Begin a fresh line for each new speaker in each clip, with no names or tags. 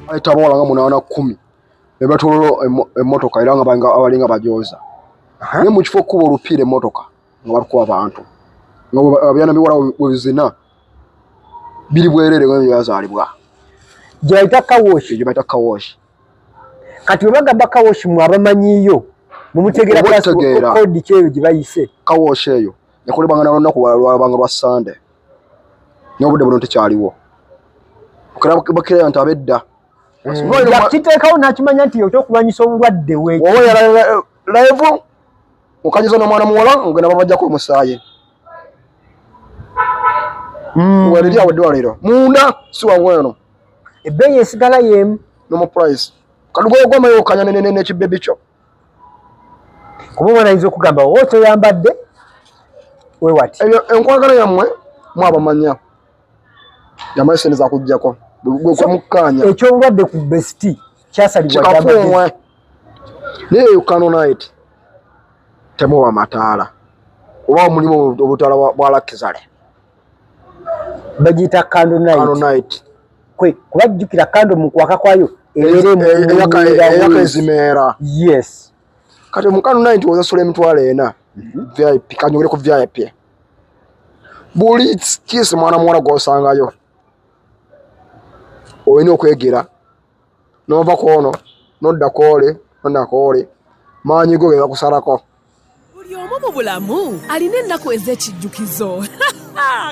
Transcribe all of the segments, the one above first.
Aitabola nga munaana 10 ne batolo emmotoka era nga banga abalinga bajoza ne mu kifo kuba olupire emmotoka nga balikuwa abantu nga abyana biwala webizina biri bwerere nga byazalibwa
gyaita kawoshi
gyaita kawoshi
kati obaga bakawoshi mu abamanyiyo mumutegera kodi kyeyo gibayise
kawoshi eyo yakolebanga na lunaku lwabanga lwa Sunday n'obudde buno tekyaliwo bakira nti abedda
yakiteekawo nakimanya nti ekyokulwanyisa obulwadde
wowe live okanyiza n'omwana muwala ngenda babajjako omusaayi waliri awo eddwala liro munda si waweno
ebbeeyi esigala yemu
nomo price kadugogomayo okanya n'ekibebi kyo
kuba omwana ayinza okugamba wowe kyoyambadde wewati
enkwagala yammwe mwabamanya yamaye sente zakujjako gwekwamukkanya
ekyobulwadde ku besti kyasalibwa
kikafuumwe naye ukanonite temuwa mataala oba mulimu obutaala bwa lakizale
bagiyita candonite kuba jjukira kando mu kwaka kwayo
eyaka ezimeera
yes
kati mu candonite ozasula emitwalo 4 VIP kanyogere ku VIP buli kisi mwana muwala gwosangayo olina okwegera nova kono nodda koole maanyi go geza kusalako
buli omu mu bulamu alina ennaku ez'ekijjukizo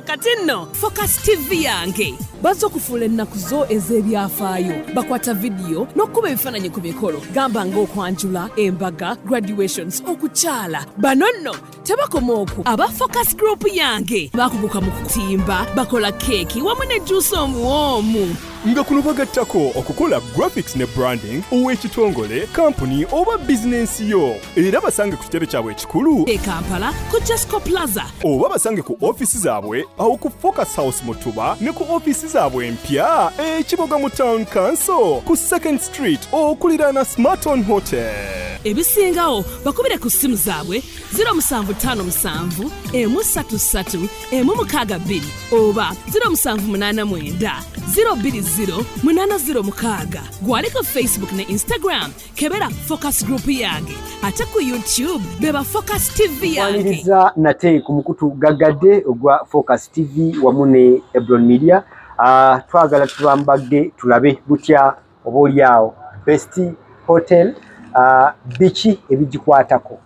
kati nno Focus TV yange bazze okufuula ennaku zo ez'ebyafaayo bakwata vidiyo n'okkuba ebifaananyi ku mikolo gamba ng'okwanjula embaga graduations okukyala bano nno tebakoma okwo aba Focus Group yange bakuguka mu kutimba bakola keeki wamu ne juice omuwoomu
nga kuno bagattako okukola graphics ne branding ow'ekitongole kampuni oba bizinensi yo era basange ku kitebe kyabwe ekikulu
e Kampala ku Jasco Plaza
oba basange ku ofisi zaabwe awo ku Focus House Mutuba ne ku ofisi zaabwe empya ekiboga mu Town Council ku 2nd Street okuliraana Smarton Hotel.
Ebisingawo bakubire ku simu zaabwe 0757 133 162 oba 0789 020 gwali ku Facebook ne Instagram kebera Focus Group yange ate ku YouTube beba Focus TV yange
waniriza nate ku mukutu gagadde ogwa Focus TV wamu ne Ebron Media twagala tubambadde tulabe butya oboolyawo Best Hotel bichi ebijikwatako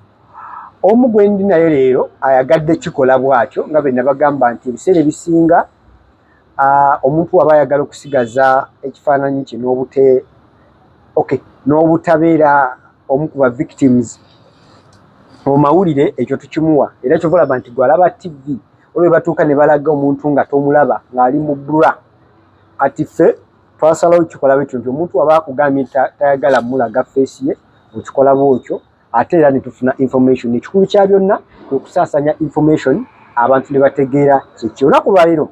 omu gwendi naye leero ayagadde kikola bwatyo nga bwe nabagamba nti ebiseera ebisinga omuntu aba ayagala okusigaza ekifaananyi kye n'obutabeera omu ku ba victims mu mawulire ekyo tukimuwa era kyovalaba nti gwalaba TV olwe batuuka ne balaga omuntu nga tomulaba ng'ali mu blur kati ffe twasalawo kikola bwekyo nti omuntu aba akugambye tayagala mulaga face ye okikola bwokyo ate era ne tufuna information ekikulu kya byonna kwe kusaasanya information abantu ne bategeera kyekyo olunaku lwaleero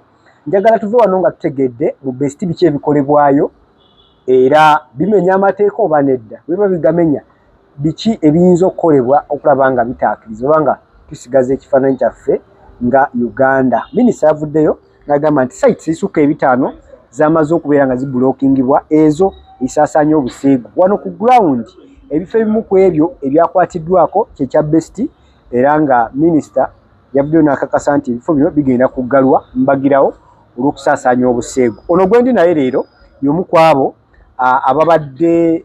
njagala tuve wano nga tutegedde mu besti biki ebikolebwayo era bimenya amateeka oba nedda biba bigamenya biki ebiyinza okukolebwa okulaba nga bitaakiriza oba nga tusigaza ekifaananyi kyaffe nga Uganda. Minisita yavuddeyo n'agamba nti sites ezisukka 5 zamaze okubeera nga zibulookingibwa ezo isaasaanya obuseegu wano ku ground ebifo ebimu ku ebyo ebyakwatiddwako kyekya besti era nga minisita yavuddeyo n'akakasa nti ebifo bino bigenda kuggalwa mbagirawo olw'okusaasaanya obuseegu. Ono gwendi naye leero y'omu ku abo ababadde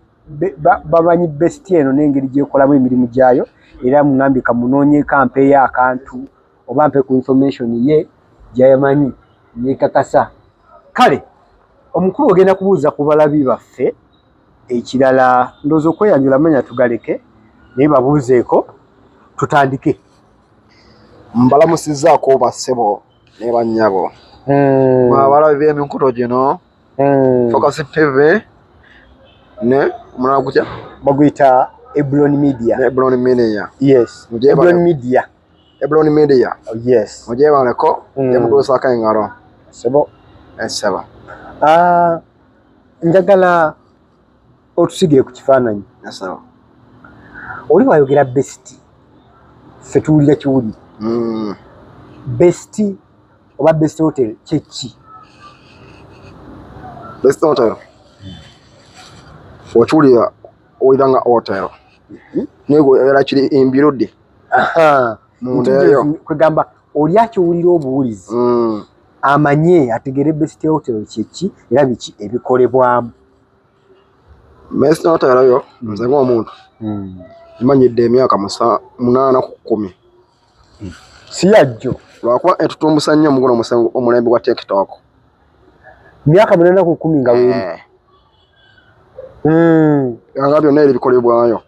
bamanyi besti eno n'engeri gy'ekolamu emirimu gyayo era mungambye kamunoonyeeko ampeeyo akantu oba mpe ku information ye gyayamanyi yeekakasa. Kale omukulu ogenda kubuuza ku balabi baffe ekirala ndowooza okweyanjula manya tugaleke naye babuuzeeko tutandike.
Mbalamusizzaako bassebo ne bannyabo abalabi b'emikuto gino Focus TV ne omulala gutya
baguyita Ebron Media.
Ebron Media.
Yes. Ebron Media.
Ebron Media.
Yes.
Mujebaleko emutuusaako engalo.
Sebo.
Eseba.
Njagala otusigire ku kifaananyi.
Eseba.
Oli wayogera besti ffe tuwulira kiwulire. Besti oba Best Hotel kyeki?
Best Hotel okiwulira owulira nga hotel nego era kiri imbirode munda eyo
kwegamba oli akiwulira obuwulizi amanye ategere best hotel kyeki era biki ebikolebwamu
Best hotel yo nze ng'omuntu mmanyidde emyaka 8 ku 10
si yajjo
lwakuba etutumbusa nnyo muguno omulembe gwa TikTok
myaka 8 ku 10 nga weeri
nga byonna eri bikolebwayo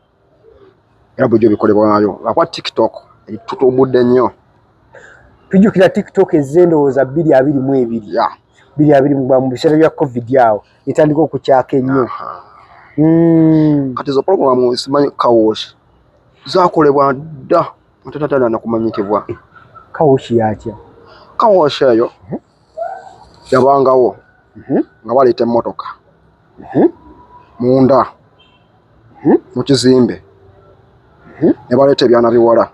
era bujjo bikolebwayo lwakuba TikTok tutumbudde nnyo
tujjukira TikTok ezendowooza 222 222 mu biseera bya covid awo etandika okukyaka ennyo
kati zo programu simanyi kawoshi zakolebwa dda mutatata na kumanyikibwa
kawoshi yatya
kawoshi eyo yabangawo nga baleeta emmotoka munda mu kizimbe ne baleeta ebyana biwala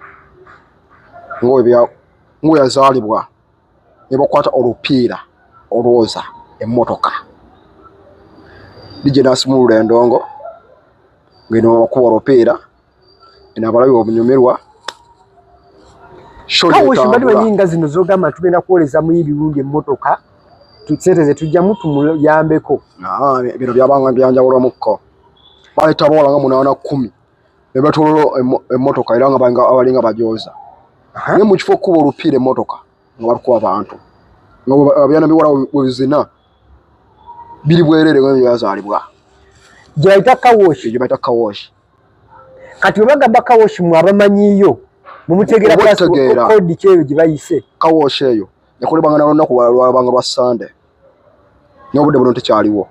ng'oyazaalibwa ne bakwata olupiira olwoza emmotoka dijje nasimulula endongo ngeno bakuba olupiira eno abalabi obunyumirwa
kawoshi bali banyinga zino zogamba tugenda kwoleza mu ebiwundu emmotoka tusente ze tujjamu tumuyambeko
bino byabanga byanjawulomukko baleeta abawala nga 8 10 ne batolola emmotoka era nga abalinga bajooza ne mu kifo kuba olupiira emmotoka nga balikuba abantu nga abyana biwala webizina biri bwerere nga byazaalibwa
gye bayita kawoshi kati obagamba kawoshi mu abamanyiyo mumutegera kodi kyeyo gye bayise
kawoshi eyo yakolebwanga n'olunaku lwabanga lwa Sunday n'obudde buno tekyaliwo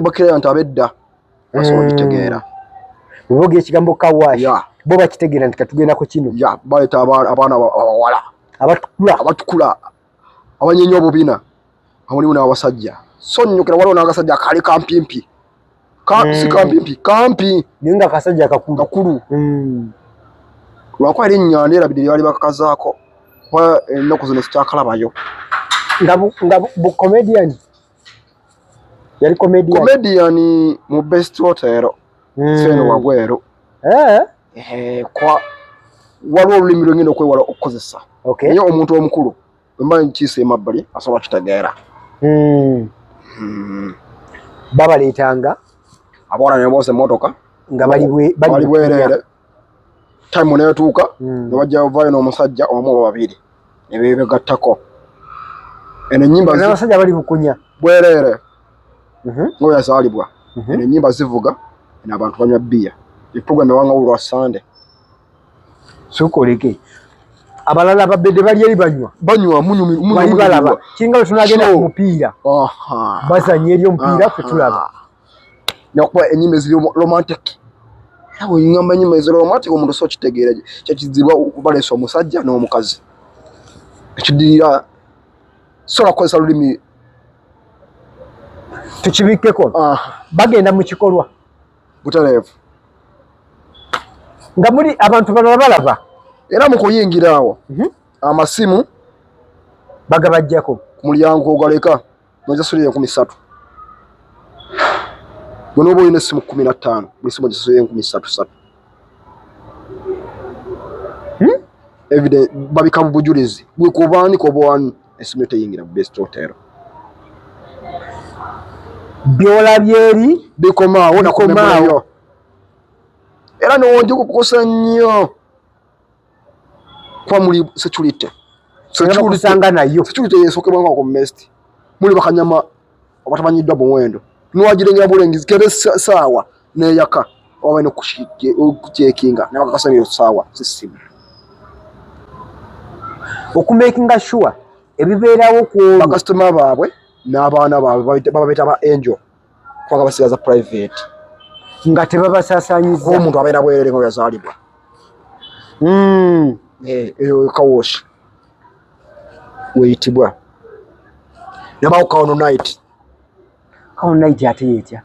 bakira nti abedda basobola okitegeera
bwoga ekigambo kawashi bo bakitegeera nti katugendako kino
baleeta abaana abawala abatukula abanyenya obubina amulimu n'abasajja so nnyokera waliwo n'akasajja akali kampimpi si kampimpi kampi
naye nga akasajja kakulu
lwakuba erinnya neerabidde bali bakakazaako kuba ennaku zino sikyakalabayo
nga comedian yali
comedian mu best hotel Seno Wagweru waliwo olulimi lwengenda okwewala okukozesa naye omuntu omukulu wemba nkiisa emabbali asobola kitegeera
babaleetanga
abawala ne boosa emmotoka
nga bali
bwereere time neetuuka ne bajja bavaayo n'omusajja omu oba babiri ne beebegattako eno ennyimba
abasajja bali bukunya
bwereere ng'oyo yazaalibwa eno ennyimba zivuga eno abantu banywa bbiya eprogramu ewangawulu lwa Sunday
sukoleke abalala ababedde bali eri banywa
munyumu
balaba kinga tunagenda ku mupiira bazanya eri omupiira ffe tulaba
nakuba ennyimba eziri romantic era bwenyamba ennyimba eziri romantic omuntu so kitegeera kyekizibwa baleesa omusajja n'omukazi ekidirira sola kukozesa lulimi
tukibikkeko bagenda mu kikolwa
butereevu
nga muli abantu balala balaba
era mu kuyingira awo amasimu
bagabajjako
ku mulyango ogaleka nozasulira 13 bwe noba olina essimu 15 buli simu gisulira 13 evident babika mu bujulizi bwekubaani kobwani esimu teyingira mu best hotel
byolabye eri
bikomaawo nakomaawo era nowonje kukosa nnyo kuba muli security yesokebwanga ku mest muli bakanyama abatamanyiddwa buwendo niwagirengera bulengizi kere saawa neyaka wabaine okucekinga nebakakasamira saawa sisimu
okumakinga sure ebibeerawo ku
bakasitoma baabwe n'abaana baabwe bababeeta ba angel kubanga basigaza private
nga tebabasaasaanyiza
omuntu abeera bwerere nga yazaalibwa eyo kawoshi weyitibwa yabawo Kano night
ate yetya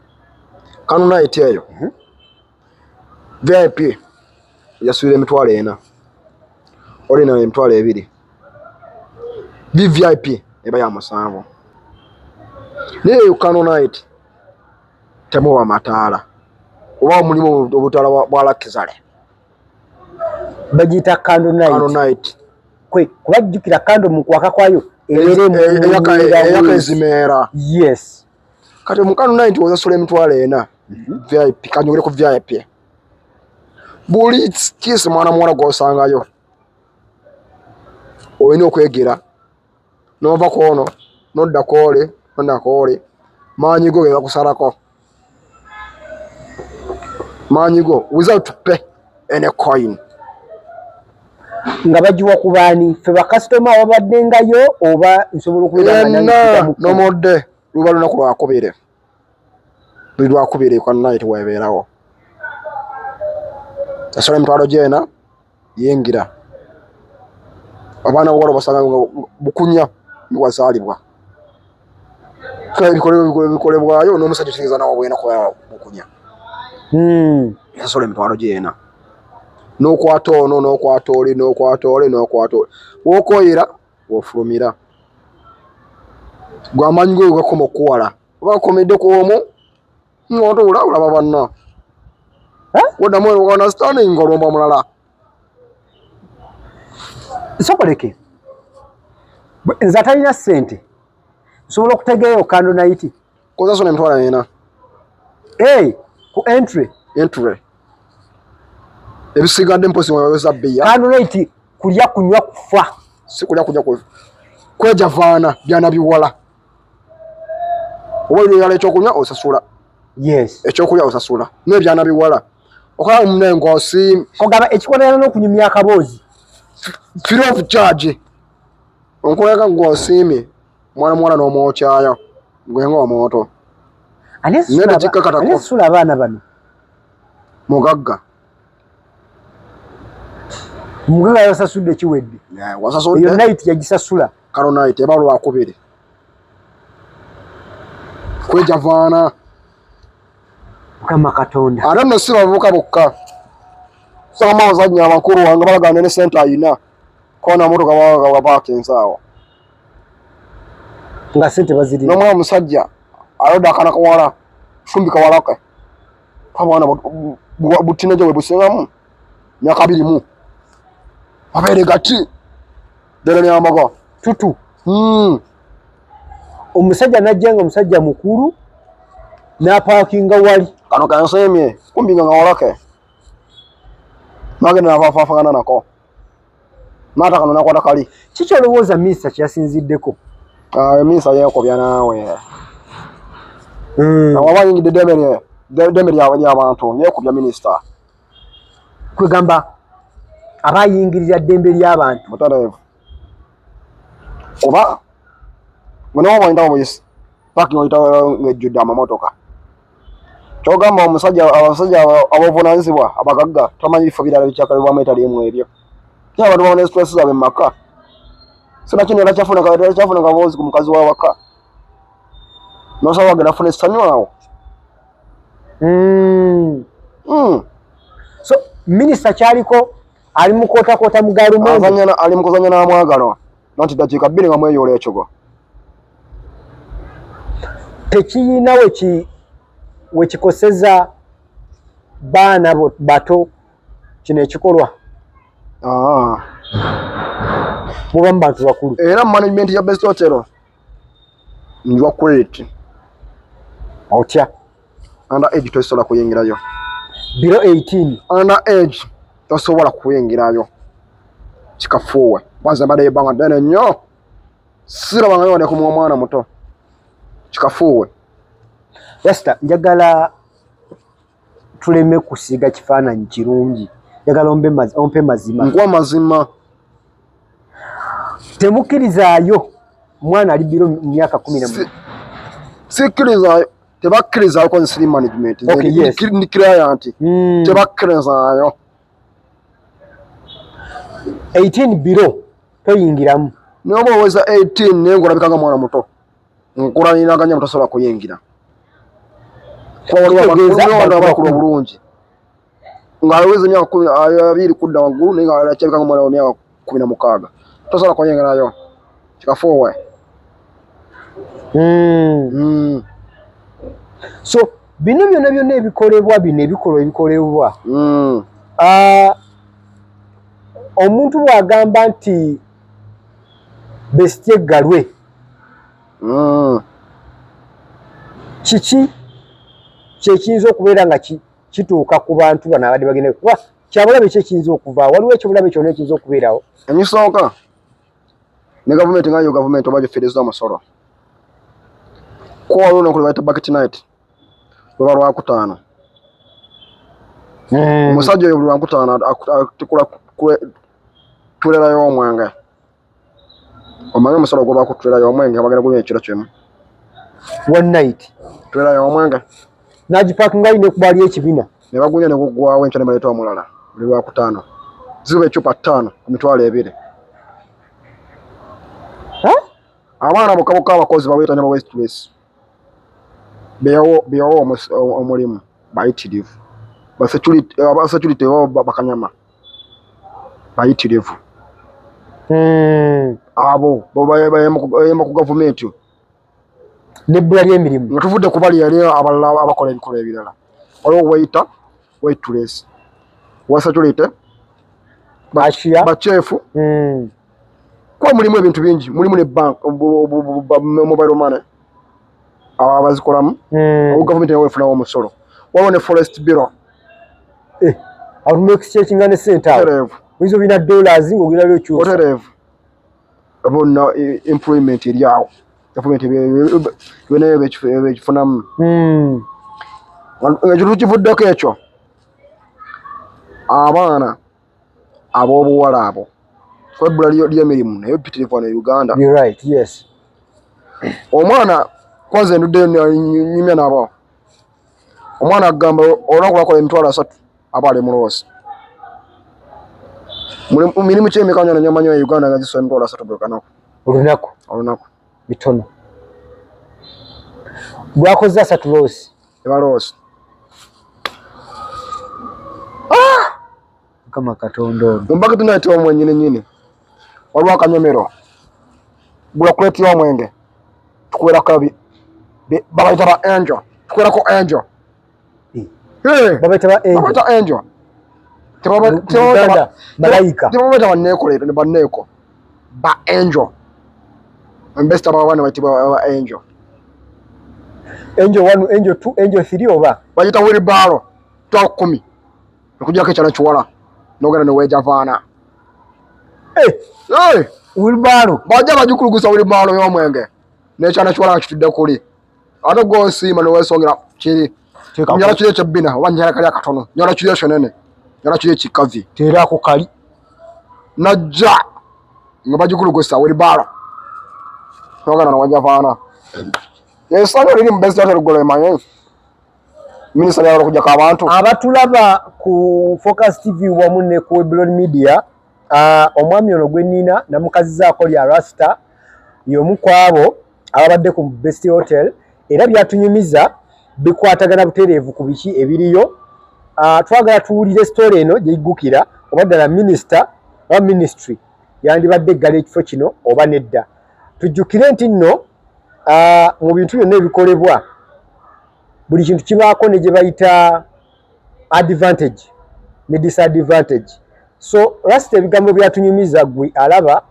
Kano night eyo VIP yasuubira emitwalo 4 olina emitwalo 2 VVIP eba ya 7 naye Kano night temuwa mataala oba omulimu obutaala bwa lakizale
bagiyita candle night kuba jjukira kando mu kwaka kwayo
eyaka ezimeera.
Yes,
kati mu candle night osasula emitwalo 4 VIP kanyogere ku VIP buli kisi mwana muwala gwosangayo olina okwegera nova kono nodda koole maanyi go geza kusalako maanyi go without pay any coin
nga bagiwa ku baani ffe bakasitoma ababaddengayo oba nsobola
okubeera nomodde luba lunaku lwakubiri buli lwakubiri kwa night webeerawo asola emitwalo gyena yengira abaana bwala basanga bukunya niwazaalibwa bikolebwayo n'omusajja kitegeeza nawe bwena kuba bukunya asola emitwalo gyena n'okwata ono n'okwata oli wokoyera wofulumira gwamanyi go gakoma okuwala oba akomedde ku omu ng'otuula olaba banna waddamu understanding olwomba mulala
sokoleke nze atalina ssente nsobola okutegeeyo kando night
kozasona emitwalo 4
ku entry
ebisigadde mposi waweza bbiya
kando night kulya kunywa kufa
si kulya kunywa kufa kweja vaana byana biwala oba yala ekyokunywa osasula ekyokulya osasula n'ebyana biwala okola munengo osi
ogaba ekikolera n'okunyumya akaboozi
free of charge onkoleka ng'osiimye mwana n'omwokyaya gwenga omwoto
anesula abaana bano
mugagga
yasasudde kiwedde eyo night yagisasula
kalo night eba lwakubiri kweja vaana
mukama katonda
ate nno si bavubuka bokka sanga abazannya abakulu wange balagaana ne sente ayina kona motoka wapaakinze awo
nga sente bazirina
n'omwana musajja alodde akaana kawala fumbi kawalake kabwana butineja bwe busingamu myaka 2 abeere gati ddere lyamaga
tutu omusajja najja nga musajja mukulu n'apaakinga wali
kano kanseemye kumbi nga ngawalake nagenda navafaafagana nako naata kano nakwata kali
kiki olowooza minisita kyasinziddeko
minisita yeekobya naawe waba yingidde ddembe ly'abantu yeekobya minisita
kwegamba abayingirira ddembe ly'abantu
mutareevu oba bwenawoba oyitawo buyisi paki oyitawo ng'ejjudde amamotoka kyogamba abasajja ab'obuvunaanyizibwa abagagga tamanyi bifo birala bikyakalibwamu etaliimu ebyo kye abantu babona stress zaabwe mu maka sinakino era kyafuna kaboozi ku mukazi w'awaka nosaba wagenda afuna essanyu awo
so minisita kyaliko ali mu kootakoota mu gaalumwezi
ali mu kuzannya n'amwagalo nti dakiika 2 nga mweyoola ekyogo
tekiyina wekikoseza baana bato kino ekikolwa muba mu bantu bakulu
era management ya Best Hotel njwa kweti
otya
under age tosobola kuyingirayo
below 18
under age tosobola kuyingirayo kikafuwe kwanza mbadde yebanga ddene nnyo sirabanga yone ku mwana muto kikafuwe
yasta njagala tuleme kusiga kifaananyi kirungi njagala ompe mazima
nkuwa mazima
temukkirizaayo mwana ali biro mu myaka 11
sikkirizayo tebakkirizayo kwa nsiri management ndi client tebakkirizayo
18 biro toyingiramu
noba oweza 18 naye ngolabikanga mwana muto nkulaniraganya mutasobola kuyingira abakulu bulungi ng'aweza emyaka 2 kudda waggulu naye ngaakyabikanga mwana wa myaka 16 tosobola kuyingirayo kikafuuwe
so bino byonna ebikolebwa bino ebikolwa ebikolebwa omuntu bw'agamba nti Bestie Galwe kiki kyekiyinza okubeera nga kituuka ku bantu bano abadde bagenda kuba kyabulabe ki ekiyinza okuva waliwo ekyobulabe kyonna ekiyinza okubeerawo
emisooka ne gavumenti nga yo gavumenti oba gifeereza amasolo ko waliwo olunaku lwe bayita bucket night luba lwakutaano omusajja oyo buli lwakutaano atikula tulerayo omwenge omanyi omusolo gwe bakutulerayo omwenge abagenda gunywa ekiro kimu
one night
tulerayo omwenge
n'agipakinga alina okubaali ekibina
ne bagunya ne guggwawo enkya ne baleeta omulala buli lwakutaano ziba ecupa 5 ku mitwalo 2 abaana bokaboka abakozi baweeta ne ba West Place beyawo omulimu bayitirivu basecurity bakanyama bayitirivu abo bayema ku gavumenti
nebbula ly'emirimu
nga tuvudde ku bali yali abalala abakola ebikola ebirala waliwo weyita Wait Place wa security bachefu kwa mulimu ebintu bingi mulimu ne bank mobile money abazikolamu gavumenti nawe efuna omusolo waliwo ne forest bureau
auto exchange nga ne center wizo bina dollars ngogina lyo chuo
oterevu abona employment eryawo gavumenti bene bekifunamu ekintu kivuddeko ekyo abaana ab'obuwala abo kwebbula ly'emirimu naye bitirivu wano e Uganda.
You're right, yes.
Omwana kwanza endudde nyumya nabo omwana agamba olunaku lwakola emitwalo 3 abaale muloosi mirimu ky'emikanya nanyamanyo e Uganda nga zisoa emitwalo 3 buli kanaku olunaku
bitono bwakoze 3 loosi
ebaloosi
kama Katonda
mumbaka tunaitwa mwenyine nyine waliwo akanyomero bula kuleti omwenge tukwera kabi babaita ba angel tukwera ko angel babaita angel
tebaba malaika
tebaba baneko lero ne baneko ba angel mbesta ba bana baitibwa ba angel
1 angel 2 angel 3 oba
bayita wheelbarrow 10 okujja ke cyana chiwala nogana ne weja vana
wheelbarrow
baja bajukulugusa wheelbarrow y'omwenge ne cyana chiwala kitudde kuli ate gosima ne wesongira kiri nyala kiri kyebina wanyala kali akatono nyala kiri shonene nyala kiri kikavi
tera ko kali
najja nga bajukulugusa wheelbarrow nogana ne weja vana yesanga liri mbesa terugole manye minisita yalo kujja ka abantu
abatulaba ku Focus TV wamu ne ku Webload Media omwami ono gwe nina namukazi zaako lya Rasta yomu kwabo ababadde ku Best Hotel era byatunyumiza bikwatagana butereevu ku biki ebiriyo twagala tuwulire story eno gyigukira obadde na minister wa ministry yandibadde gale ekifo kino oba nedda tujjukire nti nno mu bintu byonna ebikolebwa buli kintu kibaako ne gye bayita advantage ne disadvantage. So Rasta ebigambo byatunyumiza gwe alaba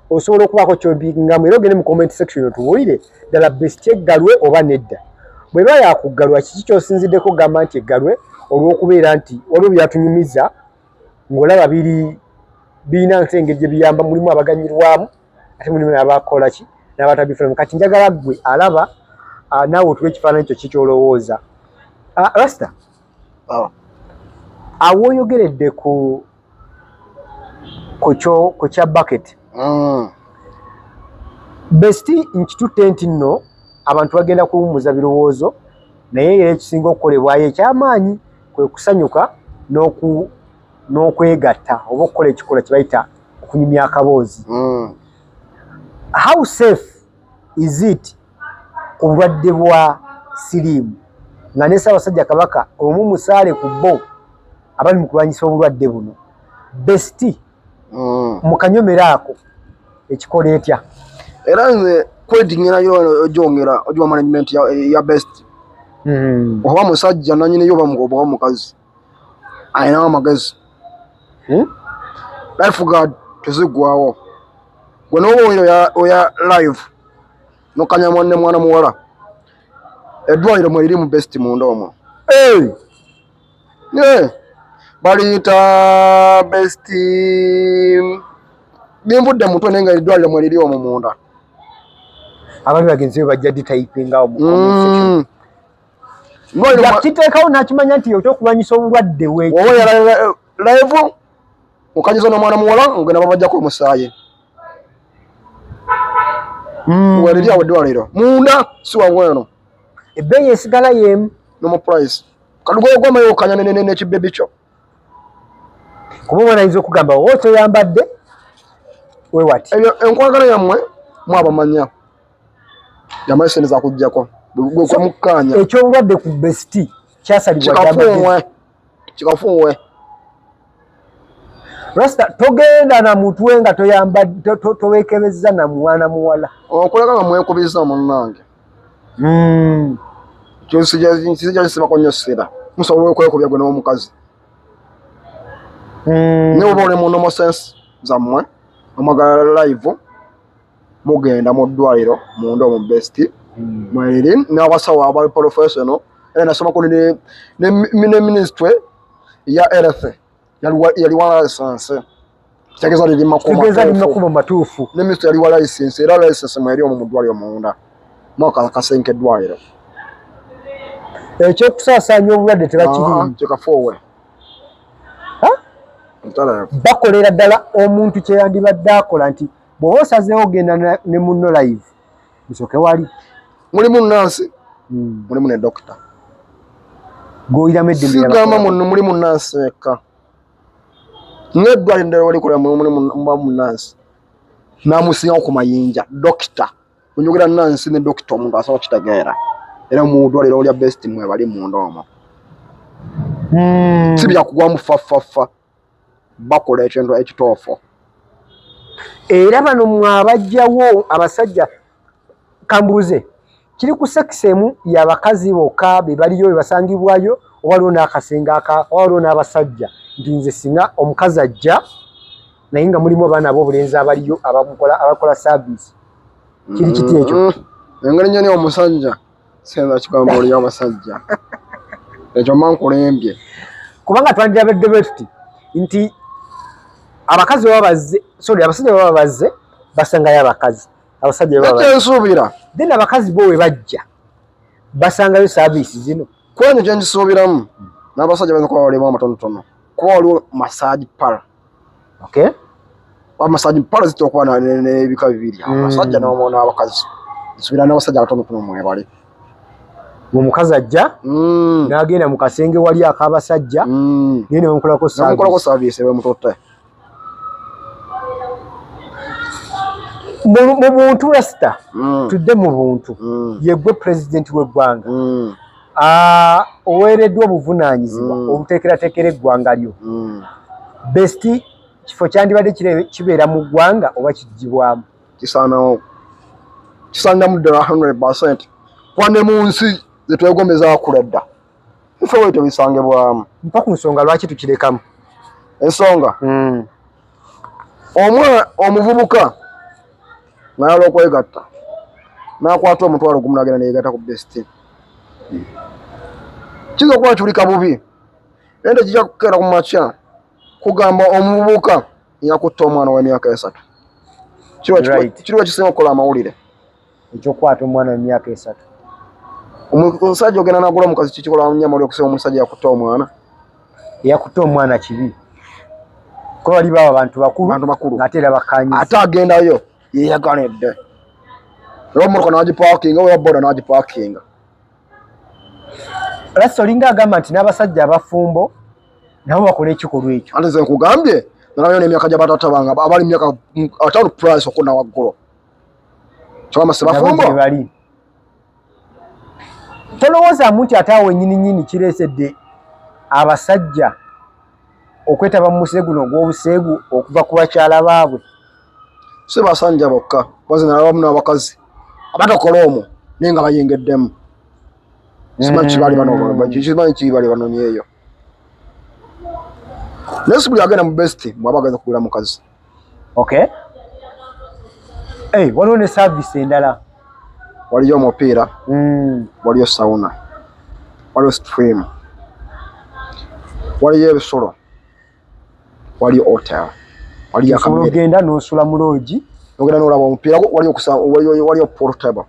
osobola okubaako kyobingamu era ogende mu comment section otubuulire ddala Best Galwe oba nedda bweba yakuggalwa kiki kyosinziddeko gamba nti eggalwe olw'okubeera nti waliwo byatunyumiza ng'olaba birina engeri gye biyamba mulimu abaganyirwamu ate mulimu n'abakola ki n'abatabifulamu kati njagala gwe alaba naawe otuwe ekifaananyi kyo kikyolowooza. Rasta awo oyogeredde ku kya bucket Best nkitutte nti nno abantu bagenda kuwummuza birowoozo naye era ekisinga okukolebwayo ekyamaanyi kwe kusanyuka n'okwegatta oba okukola ekikola kye bayita okunyumya akaboozi. How safe is it ku bulwadde bwa siriimu nga ne Ssaabasajja Kabaka omu musaale ku bo abali mu kulwanyisa obulwadde buno Best mu kanyomero ako ekikola etya?
Era nze kwediŋŋirayo ojongera ojiwa management ya Best oba musajja nanyini yo bamugoba omukazi ayina amagezi life guard tezigwawo gwe n'oba oya live nokanya mwana muwala eddwaliro mweri mu best munda omwo baliyita best bimbudde mutwe naye nga eddwaliro mweriri omwo munda
abantu bagenzi bajja ditayipingawo yakiteekawo nakimanya nti ekyokulwanyisa obulwadde
oba live okanyiza n'omwana muwala ngenda babajjako omusaayi mweriri awo eddwaliro munda si waweno
ebbeeyi esigala yemu
nomu price kalugoye gwamayo okanya nekibebi kyo
kuba omwana ayinza okugamba oba toyambadde wewati
ebyo enkwagala yammwe mwabamanya yamaye sente zakujjako gwemukanya
ekyobulwadde ku besti kyasalibwa
kikafuwe
rasta togenda na mutwe nga toyambadde towekebeza na mwana muwala
okuleka nga mwekubiza munnange kisija kisibako nnyo sira musobola okwekubya gwe n'omukazi naye oba oli mu normal sense zammwe omwagala live mugenda mu ddwaliro munda omu best mweriri n'abasawo aba professional era nasomako ne ministry ya health yaliwa license kitegeeza
limakuba matuufu
ne ministry yaliwa license era license mweri omu mu ddwaliro munda mwaka kasenke eddwaliro
ekyokusaasaanya obulwadde tebakirimu
kikafuwe
bakolera ddala omuntu kyeyandibadde akola nti bw'oba osazeewo ogenda ne munno live musooke wali
mulimu nansi mulimu ne dokita
g'oyiramu eddembe
sigamba muno mulimu nansi eka ng'eddwaliro ddala walikolera mulimu nansi n'amusingawo ku mayinja dokita onjogera nansi ne dokita omuntu asobola kitegeera era mu ddwaliro lya best mwe bali munda omwo si byakugwamu fafafa bakola ekintu ekituufu
era bano mwabajjawo abasajja kambuuze kiri ku sekisi emu y'abakazi bokka be baliyo be basangibwayo oba waliwo n'akasenga oba waliwo n'abasajja nti nze singa omukazi ajja naye nga mulimu abaana ab'obulenzi abaliyo abakola saaviisi kiri kiti ekyo
engeri nnyoni omusajja senza kigambo oli abasajja ekyo mankulembye
kubanga twandirabadde bwe tuti nti abakazi baba bazze abasajja baba bazze basangayo abakazi abasajja
ekyensuubira
then abakazi bo we bajja basangayo saaviisi zino
kwenyo kyenkisuubiramu n'abasajja bayinza kuba walimu amatonotono kuba waliwo massage pala massage pala zitera okuba n'ebika bibiri abasajja n'abakazi nsuubira n'abasajja abatonotono mwebali
omukazi ajja n'agenda mu kasenge wali ak'abasajja naye ne bamukolako
saaviisi bemutotte
mu buntu rasita tudde mu buntu yegwe pulezidenti w'eggwanga oweereddwa obuvunaanyizibwa obuteekerateekera eggwanga lyo besti kifo kyandibadde kibeera mu ggwanga oba kiggibwamu
kisaanamu ddala 100% kwane mu nsi zetwegombeza akula dda ife we tebisangibwamu
mpa ku nsonga lwaki tukirekamu
ensonga omuvubuka n'ayala okwegatta n'akwata omutwalo gumu n'agenda neyegatta ku besti kiyinza okuba kiwulika bubi naye tekijja kukeera ku makya kugamba omuvubuka yakutta omwana w'emyaka 3 kiriwa kisinga okukola amawulire
ekyokukwata omwana w'emyaka 3
omusajja ogenda n'agula omukazi kikikola nyama oli okusinga omusajja yakutta omwana
yakutta omwana kibi kuba bali baba bantu bakulu ate era bakanyiza
ate agendayo yeyaganidde era omumotoka n'agipaakinga oya boda n'agipaakinga
lasi olinga agamba nti n'abasajja abafumbo nabo bakola ekikolwa ekyo
ate nze nkugambye nalayo n'emyaka gya batata bange abali myaka 5 price okuna waggulu kyogamba sebafumbo
bali tolowoozaamu nti ate awo ennyininyini kireesedde abasajja okwetaba mu musege guno ogw'obuseegu okuva ku bakyala baabwe
si basanja bokka bazi nalabamu n'abakazi abatakola omwo naye nga bayingeddemu simanyi kibali banonyeeyo naye si buli agenda mu best mwaba agenda kubeera mukazi.
Okay. Waliwo ne service endala.
Waliyo omupiira, waliyo sauna, waliyo stream, waliyo ebisolo, waliyo hotel, waliyo akamere.
Ogenda n'osula mu loogi,
ogenda n'olaba omupiira, waliyo portable.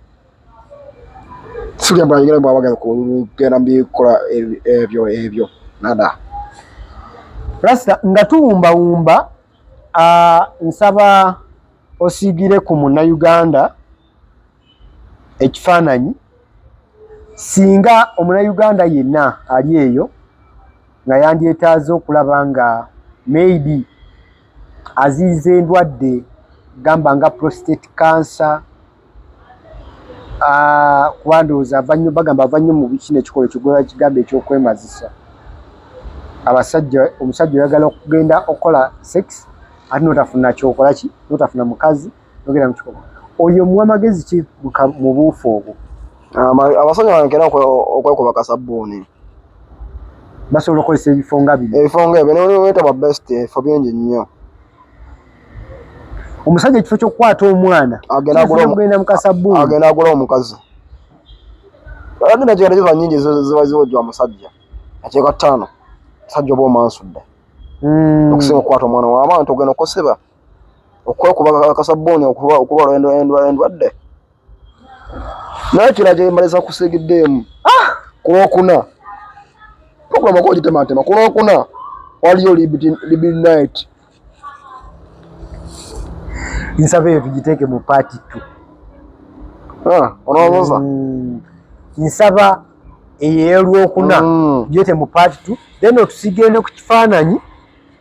Suli mbala bwaba agenda kugenda mbikola ebyo nada.
Rasta nga tuwumbawumba, nsaba osigire ku Munnayuganda ekifaananyi singa Omunnayuganda yenna ali eyo nga yandyetaaze okulaba nga maybe aziiza endwadde gamba nga prostate cancer, kuba ndowooza bagamba ava nnyo mu kino ekikolo kigula kigambo ekyokwemazisa. Omusajja oyagala okugenda okukola sex ate n'otafuna kyokola ki, n'otafuna mukazi n'ogenda mu kikomo. Oyo muwa magezi ki mu buufu obwo?
Abasajja bankera okwekuba kasabbuuni.
Basobola okukozesa ebifo nga bino.
Ebifo nga ebyo n'oyita best ebifo bingi nnyo.
Omusajja ekifo ky'okukwata omwana agenda mu kasabbuuni.
Agenda agula omukazi. Agenda kyera nnyingi ziba ziwojja omusajja. Ateeka 5. Omusajja oba omansudde. Okusinga okukwata omwana w'abantu ogenda okosiba. Okwekuba kasabbuuni okulwala endwadde. Naye kira gye mbalisa kusigiddeemu. Ku Lwokuna. Pulogulamu ko gitematema. Ku Lwokuna waliyo Liberty Night.
Nsaba eyo tugiteeke mu part 2.
Onoobuuza?
Nsaba eyo Lwokuna tugiteeke mu part 2. Then otusigende ku kifaananyi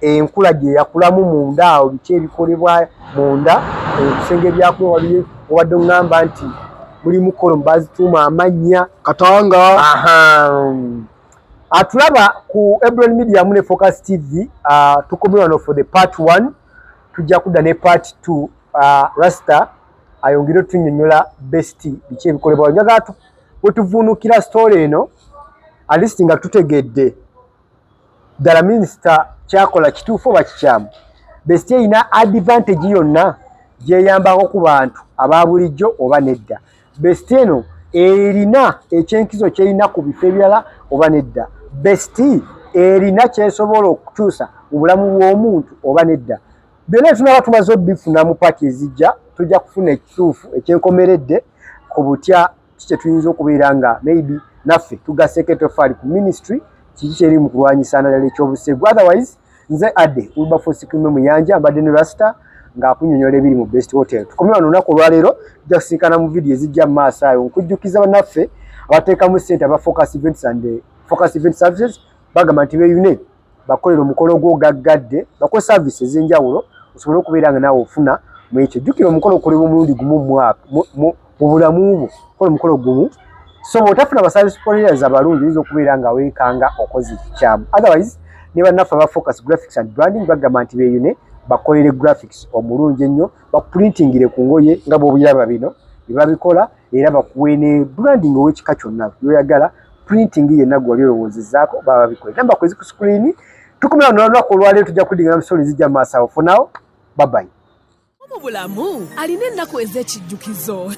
enkula gye yakulamu munda awo biki ebikolebwa munda ebisenge byakuba waliyo obadde oŋŋamba nti mulimu kolo bazituuma amannya
Katanga.
Atulaba ku Ebron Media mu ne Focus TV, tukomye wano for the part 1, tujja kudda ne part 2. Rasta ayongere otunnyonnyola best biki ebikolebwa. Njagala wetuvuunukira story eno at least nga tutegedde ddala minisita kyakola kituufu oba kikyamu. Best erina advantage yonna gyeyambako ku bantu aba bulijjo oba nedda. Best eno erina ekyenkizo kyerina ku bifo ebirala oba nedda. Best erina kyesobola okukyusa mu bulamu bw'omuntu oba nedda. Byonna tunaba tumaze obifuna mu paati ezijja, tujja kufuna ekituufu ekyenkomeredde ku butya kiki tuyinza okubeera nga maybe naffe tugaseko etoffaali ku ministry kiki kyeri mu kulwanyisa naddala ekyobusegu. Otherwise nze Adde Wilberforce Kirime Muyanja mbadde ne Rasta ng'akunnyonnyola ebiri mu Best Hotel. Tukomye wano olunaku olwaleero tujja kusinkana mu vidiyo ezijja mu maaso ayo. Nkujjukiza bannaffe abateekamu ssente aba Focus Events and Focus Event Services bagamba nti beeyune bakolera omukolo gw'ogaggadde bakole service ez'enjawulo osobola okubeera nga naawe ofuna mu ekyo. Jjukira omukolo okolebwa omulundi gumu mu bulamu bwo, kola omukolo gumu. So bw'otafuna baservice providers abalungi oyinza okubeera nga weekanga okoze kikyamu. Otherwise ne bannaffe aba Focus Graphics and Branding bagamba nti beeyune bakolere graphics omulungi ennyo, bakuprintingire ku ngoye nga bw'obiraba bino bye babikola, era bakuwe ne branding ow'ekika kyonna by'oyagala. Printing yenna gwe wali olowoozezaako baba babikola. Namba kwezi ku screen. Tukomera n'olunaku olwaleero tujja kudingana mu stories zijja mu maaso awo. For now, bye bye.
Mu bulamu alina ennaku ez'ekijjukizo.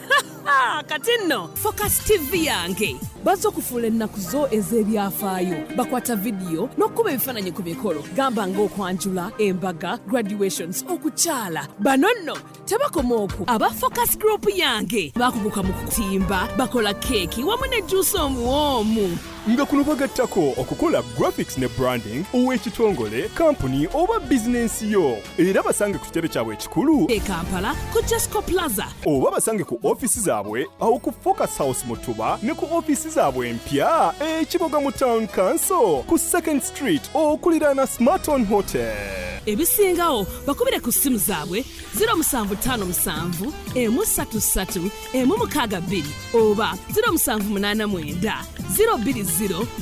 Kati nno Focus TV yange bazze okufuula ennaku zo ez'ebyafaayo, bakwata vidiyo n'okkuba ebifaananyi ku mikolo gamba ng'okwanjula, embaga, graduations, okukyala. Bano nno tebakoma okwo, aba Focus Group yange bakuguka mu kutimba, bakola keeki wamu ne juice omuwoomu.
Nga kuno bagattako okukola graphics ne branding ow'ekitongole, kampuni oba bizinensi yo. Era basange ku kitebe kyabwe ekikulu
e Kampala ku Jesco Plaza,
oba basange ku ofisi zaabwe awo ku Focus House Mutuba ne ku ofisi zaabwe empya ekiboga mu Town Council ku 2nd Street okuliraana Smarton Hotel.
Ebisingawo bakubire ku ssimu zaabwe 0757 133 162 oba 0789 020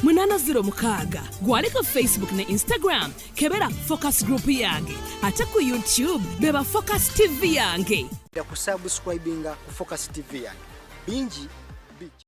806. Gwaliko Facebook ne Instagram kebera Focus Group yange, ate ku YouTube beba Focus TV yange.
Kusubscribinga ku Focus TV yange bingi.